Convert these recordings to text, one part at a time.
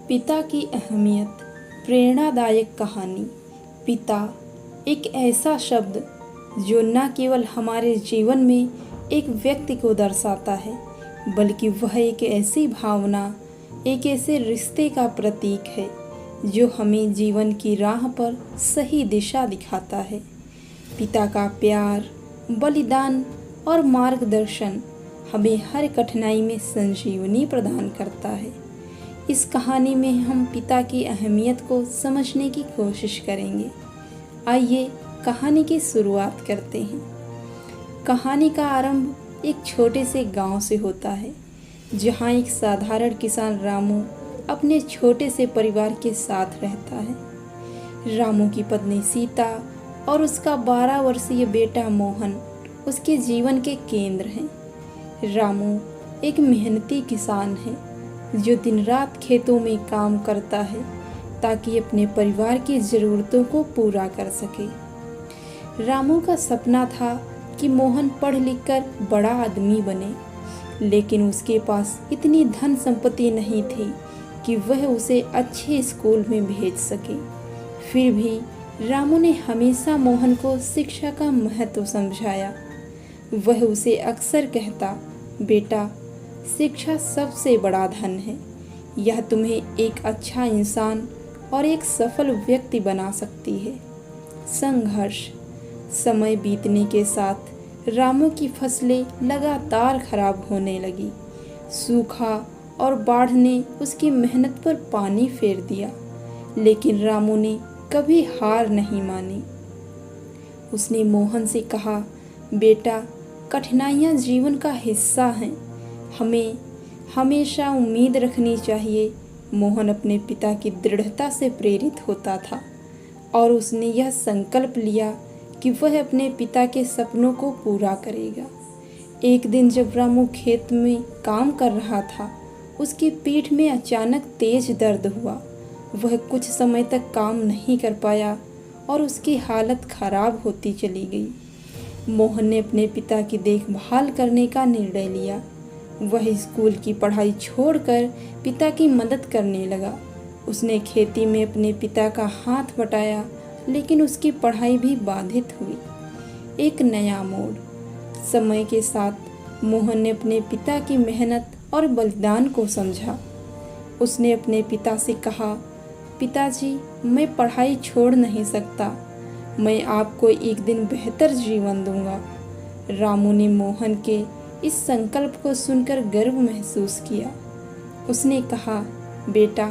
पिता की अहमियत। प्रेरणादायक कहानी। पिता एक ऐसा शब्द जो न केवल हमारे जीवन में एक व्यक्ति को दर्शाता है, बल्कि वह एक ऐसी भावना, एक ऐसे रिश्ते का प्रतीक है जो हमें जीवन की राह पर सही दिशा दिखाता है। पिता का प्यार, बलिदान और मार्गदर्शन हमें हर कठिनाई में संजीवनी प्रदान करता है। इस कहानी में हम पिता की अहमियत को समझने की कोशिश करेंगे। आइए कहानी की शुरुआत करते हैं। कहानी का आरंभ एक छोटे से गांव से होता है, जहां एक साधारण किसान रामू अपने छोटे से परिवार के साथ रहता है। रामू की पत्नी सीता और उसका 12 वर्षीय बेटा मोहन उसके जीवन के केंद्र हैं। रामू एक मेहनती किसान है जो दिन रात खेतों में काम करता है ताकि अपने परिवार की ज़रूरतों को पूरा कर सके। रामू का सपना था कि मोहन पढ़ लिख कर बड़ा आदमी बने, लेकिन उसके पास इतनी धन संपत्ति नहीं थी कि वह उसे अच्छे स्कूल में भेज सके। फिर भी रामू ने हमेशा मोहन को शिक्षा का महत्व समझाया। वह उसे अक्सर कहता, बेटा, शिक्षा सबसे बड़ा धन है। यह तुम्हें एक अच्छा इंसान और एक सफल व्यक्ति बना सकती है। संघर्ष। समय बीतने के साथ रामू की फसलें लगातार खराब होने लगी। सूखा और बाढ़ ने उसकी मेहनत पर पानी फेर दिया, लेकिन रामू ने कभी हार नहीं मानी। उसने मोहन से कहा, बेटा, कठिनाइयाँ जीवन का हिस्सा हैं। हमें हमेशा उम्मीद रखनी चाहिए। मोहन अपने पिता की दृढ़ता से प्रेरित होता था और उसने यह संकल्प लिया कि वह अपने पिता के सपनों को पूरा करेगा। एक दिन जब रामू खेत में काम कर रहा था, उसकी पीठ में अचानक तेज दर्द हुआ। वह कुछ समय तक काम नहीं कर पाया और उसकी हालत खराब होती चली गई। मोहन ने अपने पिता की देखभाल करने का निर्णय लिया। वह स्कूल की पढ़ाई छोड़कर पिता की मदद करने लगा। उसने खेती में अपने पिता का हाथ बटाया, लेकिन उसकी पढ़ाई भी बाधित हुई। एक नया मोड़। समय के साथ मोहन ने अपने पिता की मेहनत और बलिदान को समझा। उसने अपने पिता से कहा, पिताजी, मैं पढ़ाई छोड़ नहीं सकता। मैं आपको एक दिन बेहतर जीवन दूंगा। रामू ने मोहन के इस संकल्प को सुनकर गर्व महसूस किया। उसने कहा, बेटा,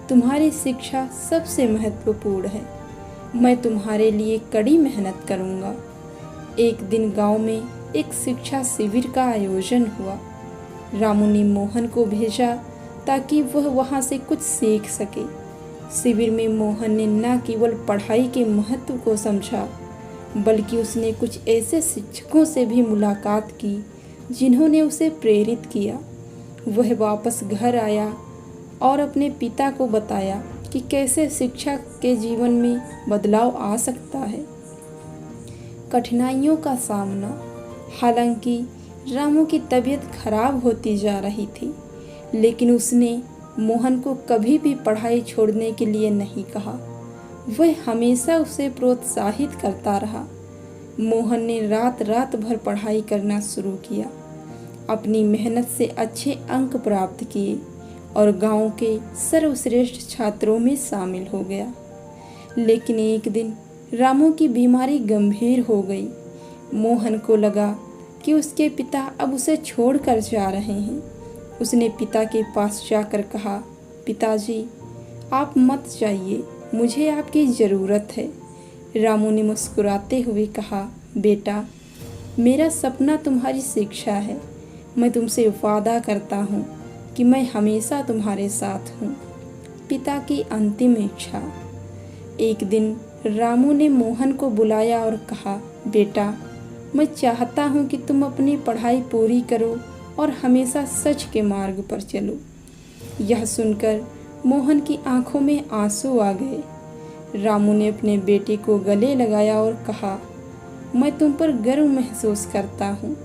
तुम्हारी शिक्षा सबसे महत्वपूर्ण है। मैं तुम्हारे लिए कड़ी मेहनत करूंगा। एक दिन गांव में एक शिक्षा शिविर का आयोजन हुआ। रामू ने मोहन को भेजा ताकि वह वहां से कुछ सीख सके। शिविर में मोहन ने न केवल पढ़ाई के महत्व को समझा, बल्कि उसने कुछ ऐसे शिक्षकों से भी मुलाकात की जिन्होंने उसे प्रेरित किया। वह वापस घर आया और अपने पिता को बताया कि कैसे शिक्षा के जीवन में बदलाव आ सकता है। कठिनाइयों का सामना। हालांकि रामू की तबीयत खराब होती जा रही थी, लेकिन उसने मोहन को कभी भी पढ़ाई छोड़ने के लिए नहीं कहा। वह हमेशा उसे प्रोत्साहित करता रहा। मोहन ने रात रात भर पढ़ाई करना शुरू किया, अपनी मेहनत से अच्छे अंक प्राप्त किए और गांव के सर्वश्रेष्ठ छात्रों में शामिल हो गया। लेकिन एक दिन रामू की बीमारी गंभीर हो गई। मोहन को लगा कि उसके पिता अब उसे छोड़कर जा रहे हैं। उसने पिता के पास जाकर कहा, पिताजी, आप मत जाइए, मुझे आपकी ज़रूरत है। रामू ने मुस्कुराते हुए कहा, बेटा, मेरा सपना तुम्हारी शिक्षा है। मैं तुमसे वादा करता हूँ कि मैं हमेशा तुम्हारे साथ हूँ। पिता की अंतिम इच्छा। एक दिन रामू ने मोहन को बुलाया और कहा, बेटा, मैं चाहता हूँ कि तुम अपनी पढ़ाई पूरी करो और हमेशा सच के मार्ग पर चलो। यह सुनकर मोहन की आंखों में आंसू आ गए। रामू ने अपने बेटे को गले लगाया और कहा, मैं तुम पर गर्व महसूस करता हूँ।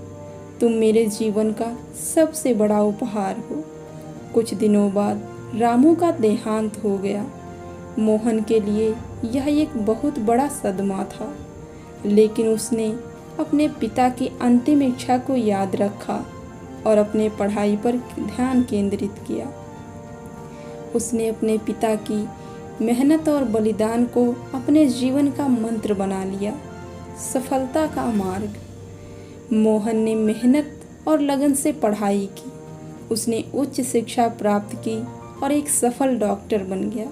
तुम मेरे जीवन का सबसे बड़ा उपहार हो। कुछ दिनों बाद रामू का देहांत हो गया। मोहन के लिए यह एक बहुत बड़ा सदमा था, लेकिन उसने अपने पिता की अंतिम इच्छा को याद रखा और अपने पढ़ाई पर ध्यान केंद्रित किया। उसने अपने पिता की मेहनत और बलिदान को अपने जीवन का मंत्र बना लिया, सफलता का मार्ग। मोहन ने मेहनत और लगन से पढ़ाई की। उसने उच्च शिक्षा प्राप्त की और एक सफल डॉक्टर बन गया।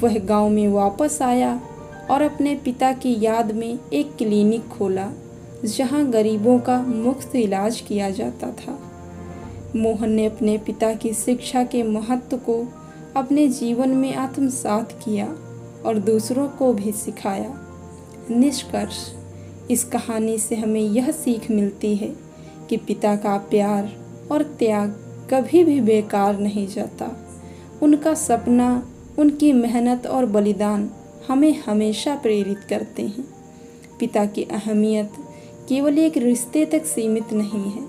वह गांव में वापस आया और अपने पिता की याद में एक क्लिनिक खोला, जहां गरीबों का मुफ्त इलाज किया जाता था। मोहन ने अपने पिता की शिक्षा के महत्व को अपने जीवन में आत्मसात किया और दूसरों को भी सिखाया। निष्कर्ष, इस कहानी से हमें यह सीख मिलती है कि पिता का प्यार और त्याग कभी भी बेकार नहीं जाता। उनका सपना, उनकी मेहनत और बलिदान हमें हमेशा प्रेरित करते हैं। पिता की अहमियत केवल एक रिश्ते तक सीमित नहीं है,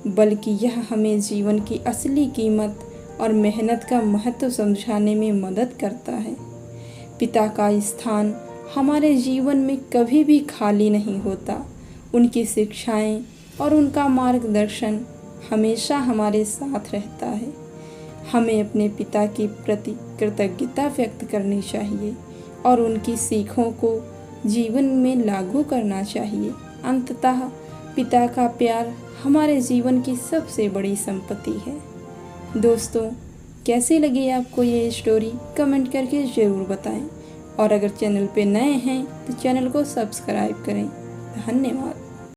बल्कि यह हमें जीवन की असली कीमत और मेहनत का महत्व समझाने में मदद करता है। पिता का स्थान हमारे जीवन में कभी भी खाली नहीं होता। उनकी शिक्षाएं और उनका मार्गदर्शन हमेशा हमारे साथ रहता है। हमें अपने पिता के प्रति कृतज्ञता व्यक्त करनी चाहिए और उनकी सीखों को जीवन में लागू करना चाहिए। अंततः पिता का प्यार हमारे जीवन की सबसे बड़ी संपत्ति है। दोस्तों, कैसी लगी आपको ये स्टोरी? कमेंट करके ज़रूर बताएं और अगर चैनल पे नए हैं तो चैनल को सब्सक्राइब करें। धन्यवाद।